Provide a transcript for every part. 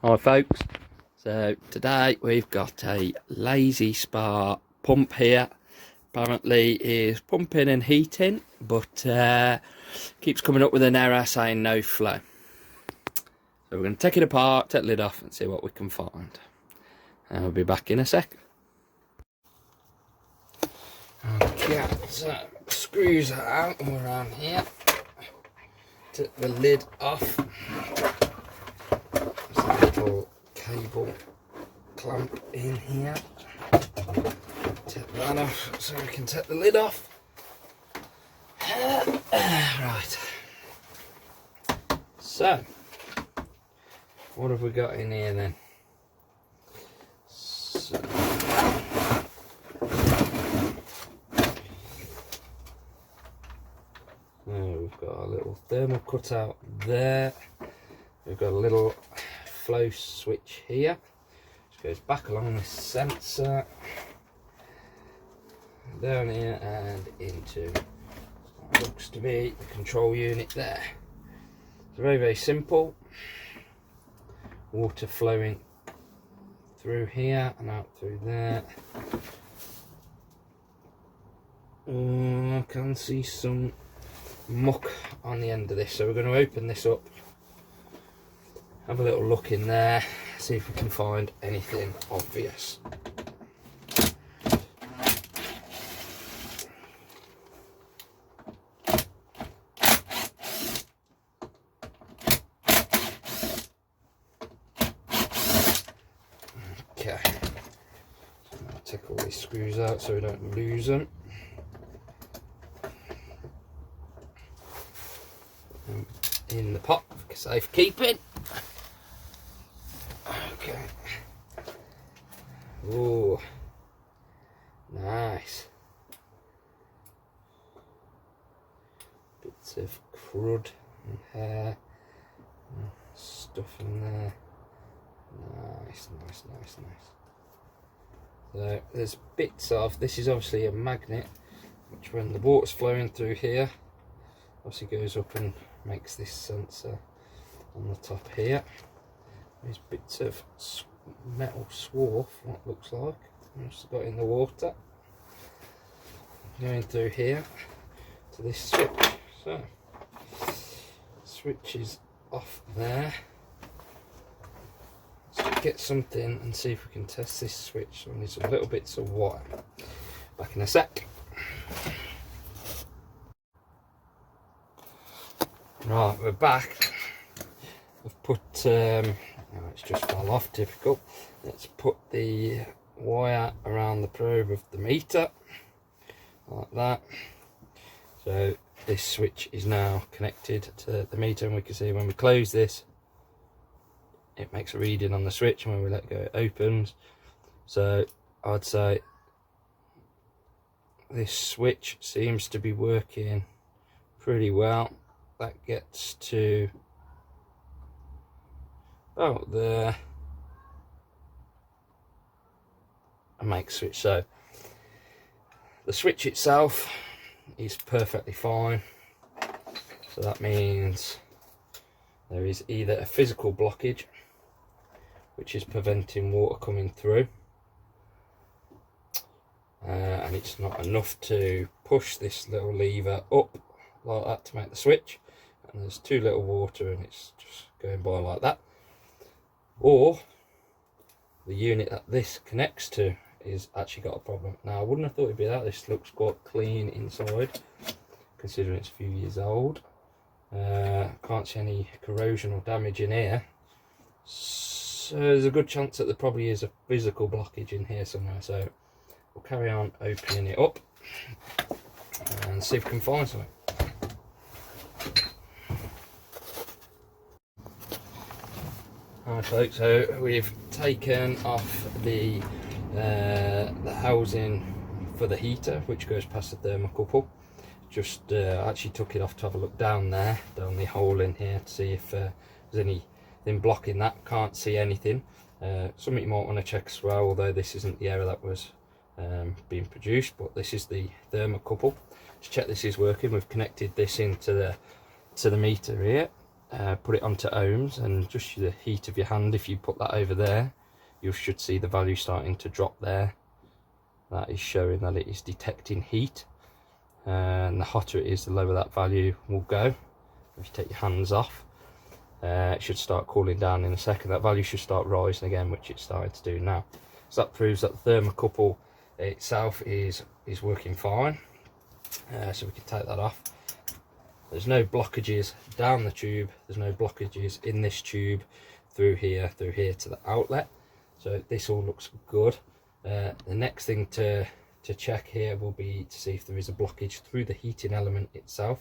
Hi folks, so today we've got a lazy spark pump here. Apparently is pumping and heating, but keeps coming up with an error saying no flow. So we're going to take it apart, take the lid off and see what we can find. And we'll be back in a sec. Okay, so screws are out and we're around here. Take the lid off. There's a little cable clamp in here. Take that off so we can take the lid off. Right. So, what have we got in here then? So, we've got a little thermal cutout there. We've got a little flow switch here, which goes back along this sensor, down here and into what looks to be the control unit there. It's very, very simple. Water flowing through here and out through there. I can see some muck on the end of this, so we're going to open this up, have a little look in there, see if we can find anything obvious. Okay, so I'll take all these screws out so we don't lose them. In the pot for safekeeping. Okay. Oh, nice. Bits of crud and hair and stuff in there. Nice, nice, nice, nice. So there's bits of, this is obviously a magnet, which when the water's flowing through here, obviously goes up and makes this sensor on the top here. There's bits of metal swarf, what looks like, just got in the water, going through here to this switch. So, switch is off there. Let's get something and see if we can test this switch. So we need some little bits of wire. Back in a sec. Right, we're back. I've put, it's just fell off, typical. Let's put the wire around the probe of the meter, like that. So this switch is now connected to the meter, and we can see when we close this, it makes a reading on the switch, and when we let go, it opens. So I'd say this switch seems to be working pretty well. That gets to about there and make switch. So the switch itself is perfectly fine. So that means there is either a physical blockage, which is preventing water coming through, and it's not enough to push this little lever up like that to make the switch, and there's too little water and it's just going by like that. Or the unit that this connects to is actually got a problem. Now I wouldn't have thought it'd be that. This looks quite clean inside, considering it's a few years old. Can't see any corrosion or damage in here, so there's a good chance that there probably is a physical blockage in here somewhere. So we'll carry on opening it up and see if we can find something. Right folks, so we've taken off the housing for the heater, which goes past the thermocouple. Just actually took it off to have a look down there, down the hole in here, to see if there's anything blocking that. Can't see anything. Something you might want to check as well, although this isn't the error that was being produced, but this is the thermocouple. To check this is working, we've connected this into the meter here. put it onto ohms, and just the heat of your hand, if you put that over there, you should see the value starting to drop there. That is showing that it is detecting heat, and the hotter it is, the lower that value will go. If you take your hands off, it should start cooling down in a second. That value should start rising again, which it's starting to do now. So that proves that the thermocouple itself is working fine. So we can take that off. There's no blockages down the tube, there's no blockages in this tube through here to the outlet. So this all looks good. The next thing to check here will be to see if there is a blockage through the heating element itself,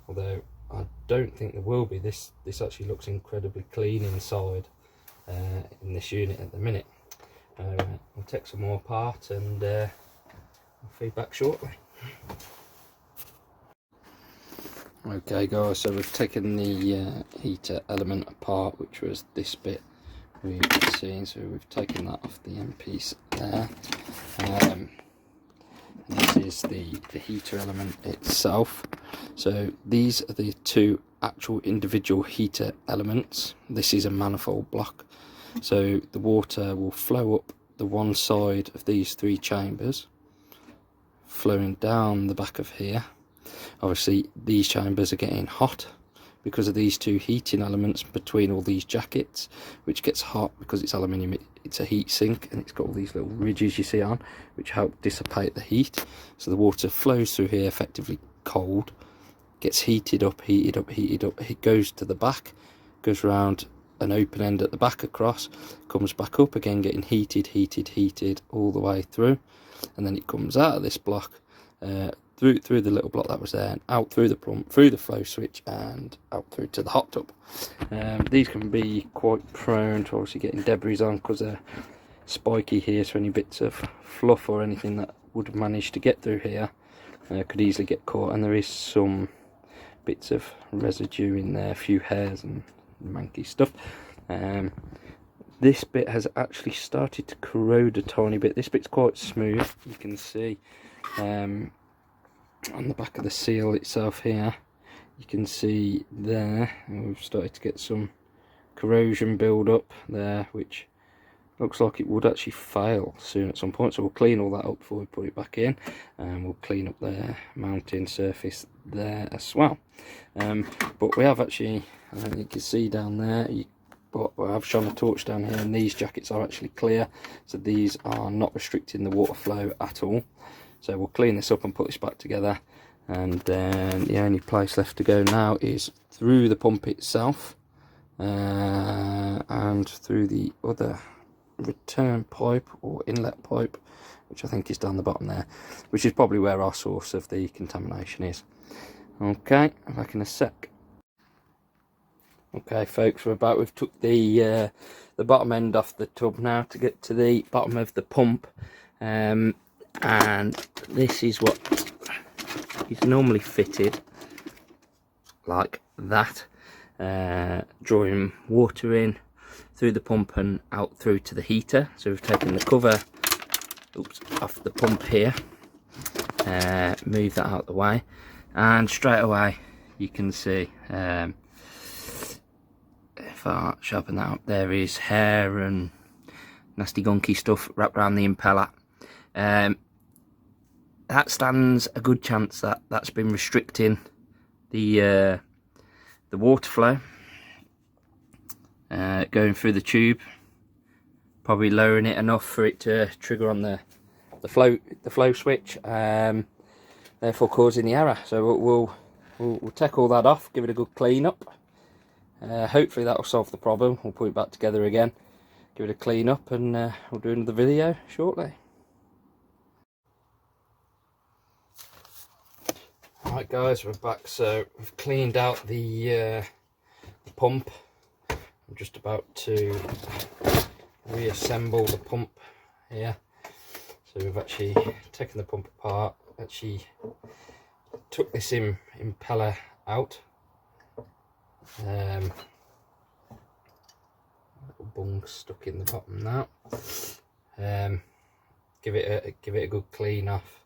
although I don't think there will be. This actually looks incredibly clean inside in this unit at the minute. I'll take some more apart and I'll feed back shortly. Okay guys, so we've taken the heater element apart, which was this bit we've seen. So we've taken that off the end piece there. This is the heater element itself. So these are the two actual individual heater elements. This is a manifold block, so the water will flow up the one side of these three chambers, flowing down the back of here. Obviously these chambers are getting hot because of these two heating elements between all these jackets, which gets hot because it's aluminium. It's a heat sink, and it's got all these little ridges you see on, which help dissipate the heat. So the water flows through here effectively cold, gets heated up, it goes to the back, goes around an open end at the back across, comes back up again, getting heated all the way through, and then it comes out of this block, through the little block that was there, and out through the pump, through the flow switch, and out through to the hot tub. These can be quite prone to obviously getting debris on, because they're spiky here, so any bits of fluff or anything that would have managed to get through here could easily get caught, and there is some bits of residue in there, a few hairs and manky stuff. This bit has actually started to corrode a tiny bit. This bit's quite smooth, you can see on the back of the seal itself here, you can see there, and we've started to get some corrosion build up there, which looks like it would actually fail soon at some point. So we'll clean all that up before we put it back in, and we'll clean up the mounting surface there as well. But we have actually, you can see down there, but I've shone a torch down here, and these jackets are actually clear, so these are not restricting the water flow at all. So we'll clean this up and put this back together, and then the only place left to go now is through the pump itself, and through the other return pipe or inlet pipe, which I think is down the bottom there, which is probably where our source of the contamination is. Okay, back in a sec. Okay folks, we've took the bottom end off the tub now to get to the bottom of the pump, and this is what is normally fitted like that, drawing water in through the pump and out through to the heater. So we've taken the cover off the pump here, move that out of the way, and straight away you can see, if I sharpen that up, there is hair and nasty gunky stuff wrapped around the impeller. That stands a good chance that that's been restricting the water flow going through the tube, probably lowering it enough for it to trigger on the flow switch, therefore causing the error. So we'll take all that off, give it a good clean up. Hopefully that will solve the problem. We'll put it back together again, give it a clean up, and we'll do another video shortly. Right guys, we're back. So we've cleaned out the pump. I'm just about to reassemble the pump here. So we've actually taken the pump apart, actually took this impeller out. Little bung stuck in the bottom now. Give it a good clean off.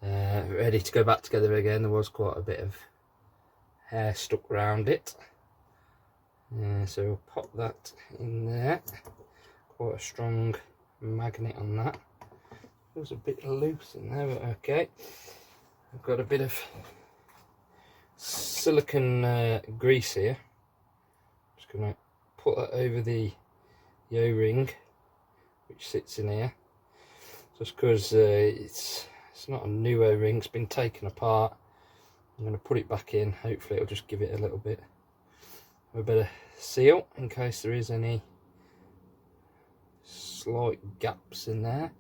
Ready to go back together again. There was quite a bit of hair stuck around it. So we'll pop that in there. Quite a strong magnet on that. Feels a bit loose in there, but okay. I've got a bit of silicone grease here. Just going to put that over the O-ring which sits in here, just because it's not a new O-ring, it's been taken apart. I'm going to put it back in. Hopefully it'll just give it a little bit of a better seal in case there is any slight gaps in there.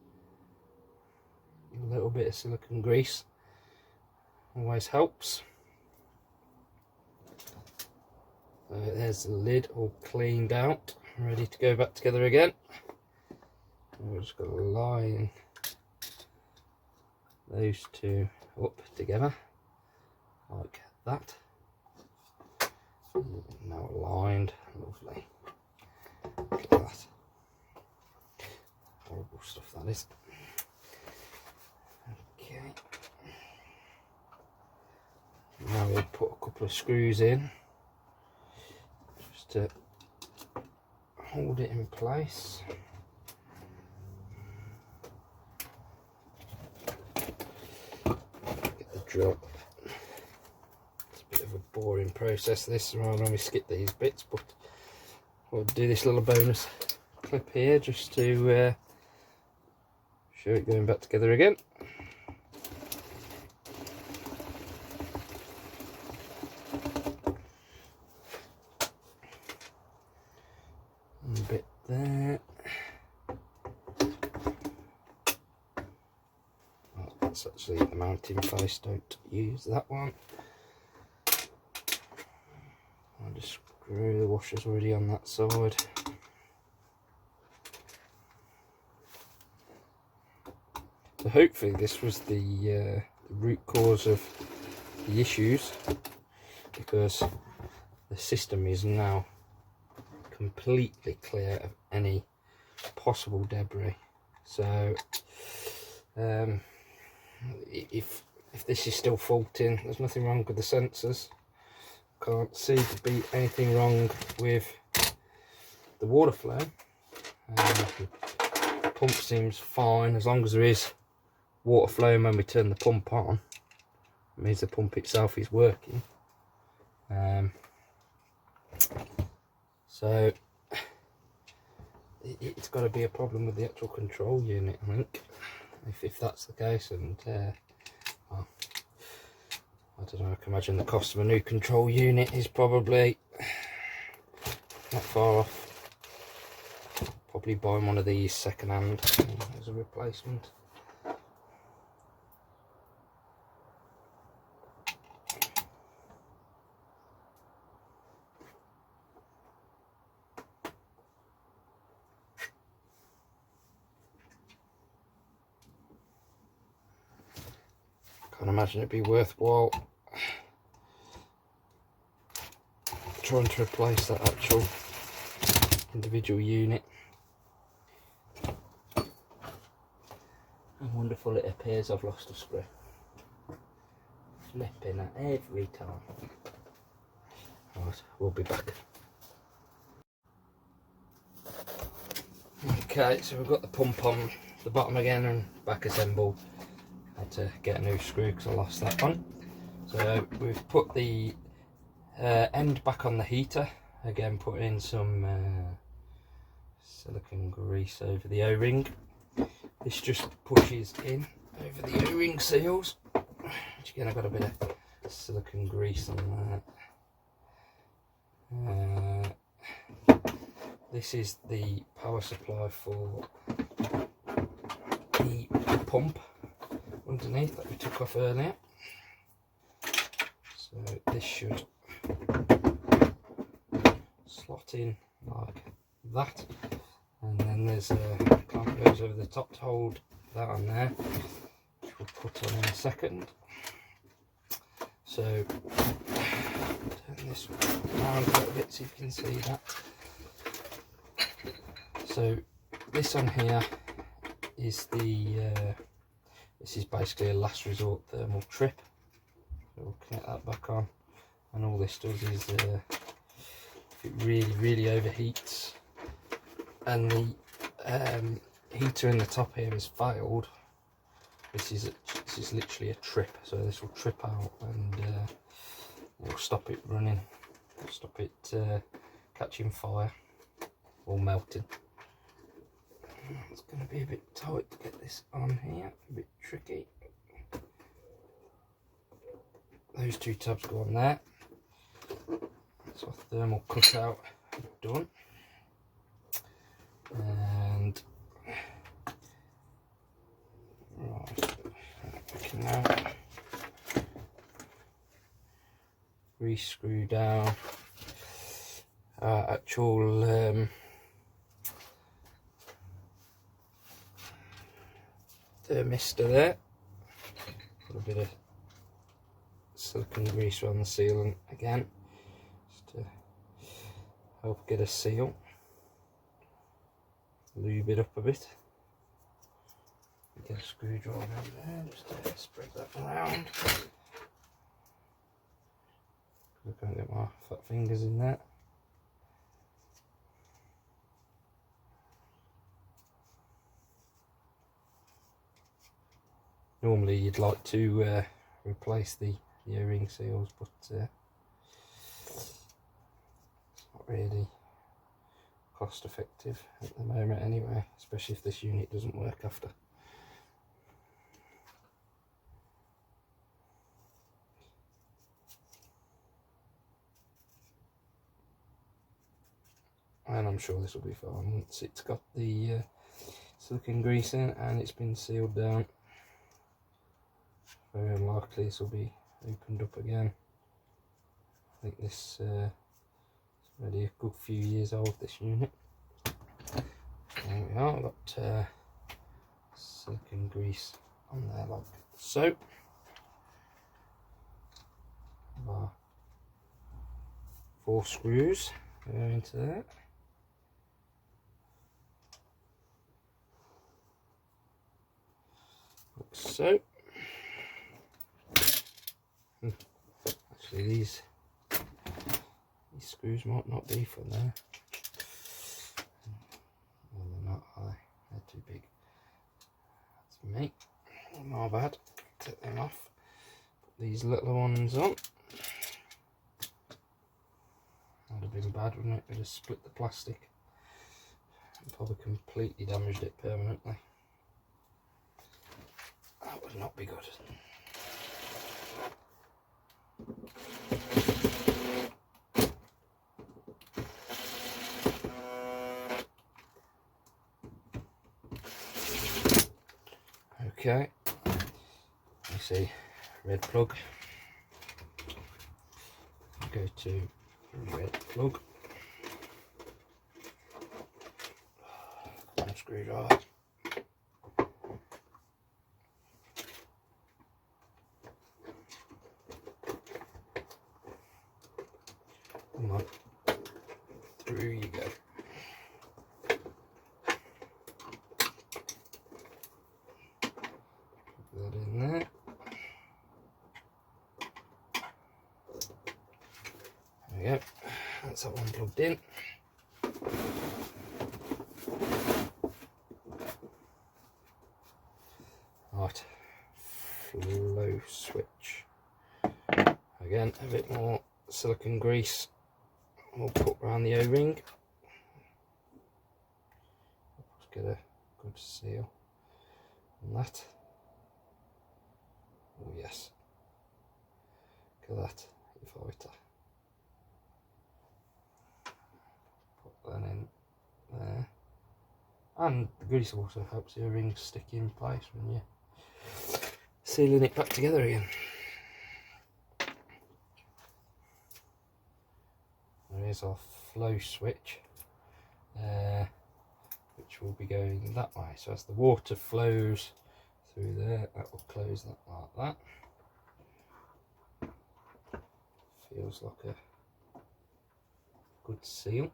A little bit of silicone grease always helps. There's the lid all cleaned out, ready to go back together again. We're just going to line those two up together like that. Now aligned, lovely. Look at that. Horrible stuff that is. Okay. Now we'll put a couple of screws in just to hold it in place. Get the drill. It's a bit of a boring process this, rather than we skip these bits, but we'll do this little bonus clip here just to show it going back together again. A bit there. Oh, that's actually the mounting face, don't use that one. I'll just screw the washers already on that side. So hopefully this was the root cause of the issues, because the system is now completely clear of any possible debris. So if this is still faulting, there's nothing wrong with the sensors. Can't see to be anything wrong with the water flow. The pump seems fine as long as there is water flowing when we turn the pump on. It means the pump itself is working. So it's got to be a problem with the actual control unit, I think, if that's the case. And well, I don't know, I can imagine the cost of a new control unit is probably not far off. Probably buying one of these second hand as a replacement. Can't imagine it'd be worthwhile trying to replace that actual individual unit. How wonderful it appears I've lost a screw. Flipping that every time. Right, we'll be back. Okay, so we've got the pump on the bottom again and back assembled. Had to get a new screw because I lost that one. So we've put the end back on the heater. Again, put in some silicone grease over the O-ring. This just pushes in over the O-ring seals. Which again, I've got a bit of silicone grease on that. This is the power supply for the pump underneath that we took off earlier. So this should slot in like that, and then there's a clamp goes over the top to hold that on there, which we'll put on in a second. So turn this around a little bit so you can see that. So this on here is the this is basically a last resort thermal trip. So we'll connect that back on, and all this does is if it really overheats and the heater in the top here has failed, this is literally a trip, so this will trip out and it'll stop it running, stop it catching fire or melting. It's going to be a bit tight to get this on here, a bit tricky. Those two tabs go on there. So our thermal cutout done. And right, we can now re-screw down our actual thermistor there. Put a bit of silicone grease around the sealant again, just to help get a seal. Lube it up a bit. Get a screwdriver over there, just to spread that around. I can't get my fat fingers in there. Normally you'd like to replace the O-ring seals, but it's not really cost effective at the moment anyway, especially if this unit doesn't work after. And I'm sure this will be fine once it's got the silicone grease in and it's been sealed down. Very unlikely this will be opened up again. I think this is already a good few years old, this unit. There we are, I've got silicone grease on there like so. Our 4 screws go into there. Like so. Actually these screws might not be from there. No, they're not, are they? They're too big. That's me. My bad. Take them off. Put these little ones on. That'd have been bad, wouldn't it? It'd have split the plastic and probably completely damaged it permanently. That would not be good. Okay, you see red plug, go to red plug, one screwdriver, come on, through you go. That in there. There we go. That's that one plugged in. Right, flow switch. Again, a bit more silicone grease we'll put around the O-ring. Just get a good seal on that. Oh yes, look at that, fighter. Put that in there. And the grease also helps the O-ring stick in place when you're sealing it back together again. There's our flow switch, which will be going that way. So as the water flows through there, that will close that like that. Feels like a good seal.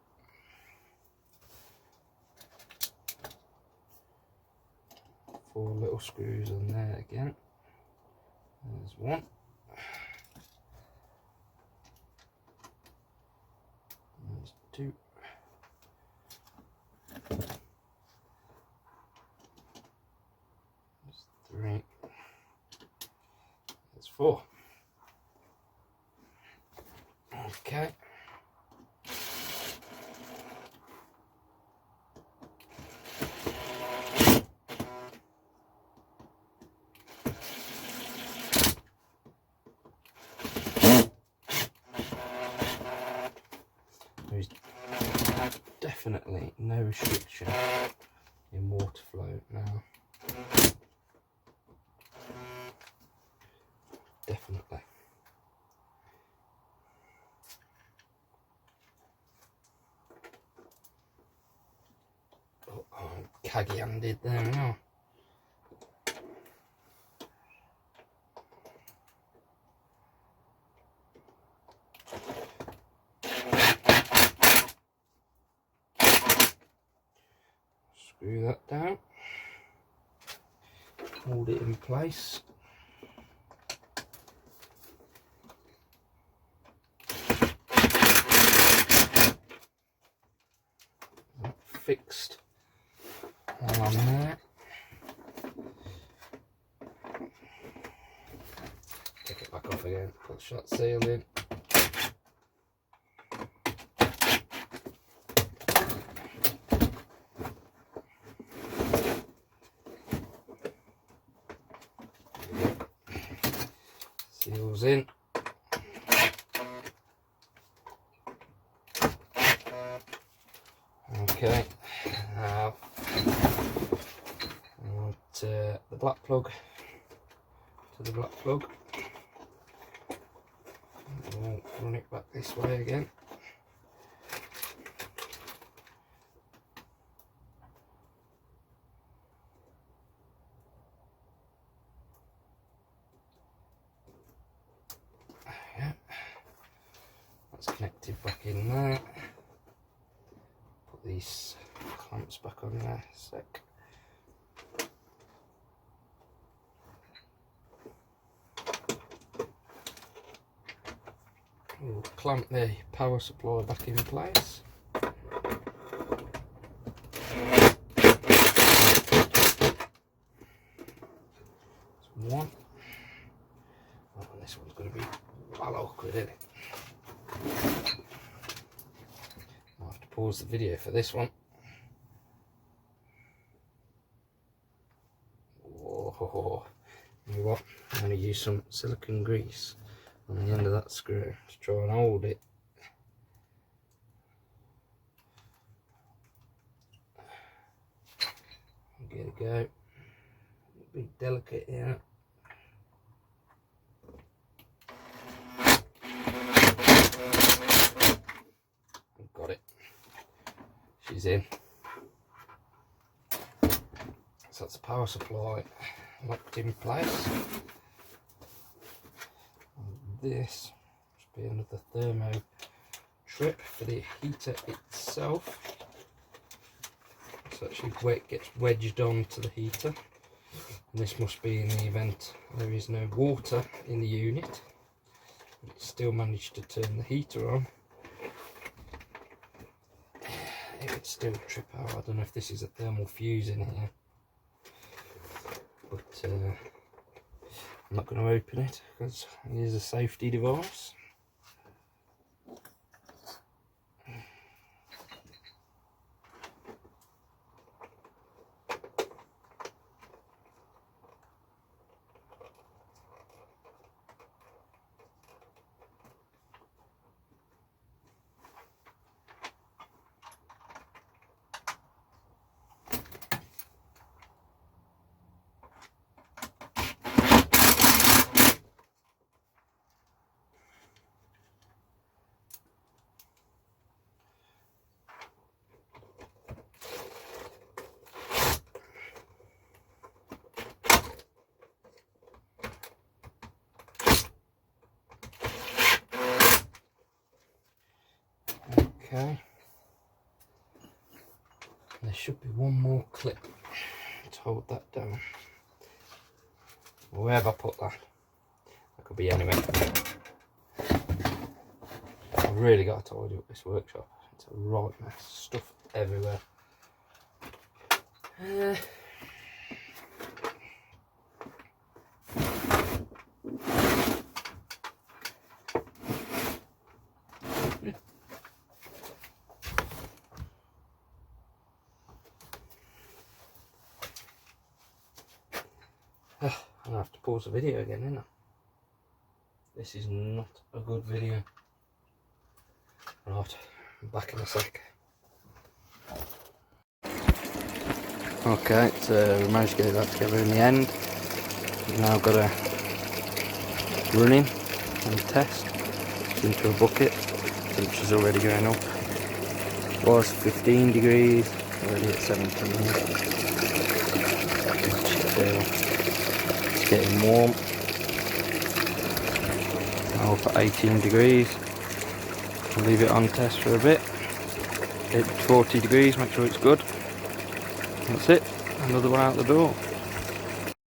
Four little screws on there again. There's one. There's for. Okay. There's definitely no restriction in water flow now. Definitely. Oh, I'm caggy-handed there now. Screw that down. Hold it in place. Fixed while I'm there. Take it back off again, put the shot seal in. Seals in. Okay, now I want the black plug to the black plug. We'll run it back this way again. Yeah, that's connected back in there. Put these clamps back on there a sec. We'll clamp the power supply back in place. That's one. Oh, and this one's going to be well awkward, isn't it? I'll have to pause the video for this one. Whoa. You know what? I'm going to use some silicone grease on the end of that screw to try and hold it. Give it a go. Be delicate here. Got it. She's in. So that's the power supply locked in place. And this must be another thermo trip for the heater itself. So actually it gets wedged onto the heater. And this must be in the event there is no water in the unit. But it still managed to turn the heater on. It would still trip out. I don't know if this is a thermal fuse in here. But I'm not going to open it because it is a safety device. Okay, there should be one more clip to hold that down. Where have I put that? That could be anywhere. I've really got to tidy up this workshop. It's a right mess, stuff everywhere. I'm gonna have to pause the video again, isn't I? This is not a good video. Right, I'm back in a sec. Okay, so we managed to get that together in the end. We've now got a running and test. It's into a bucket. Temperature's already going up. It was 15 degrees, already at 17. It's getting warm. Now up at 18 degrees. I'll leave it on test for a bit. Get it to 40 degrees, make sure it's good. That's it, another one out the door.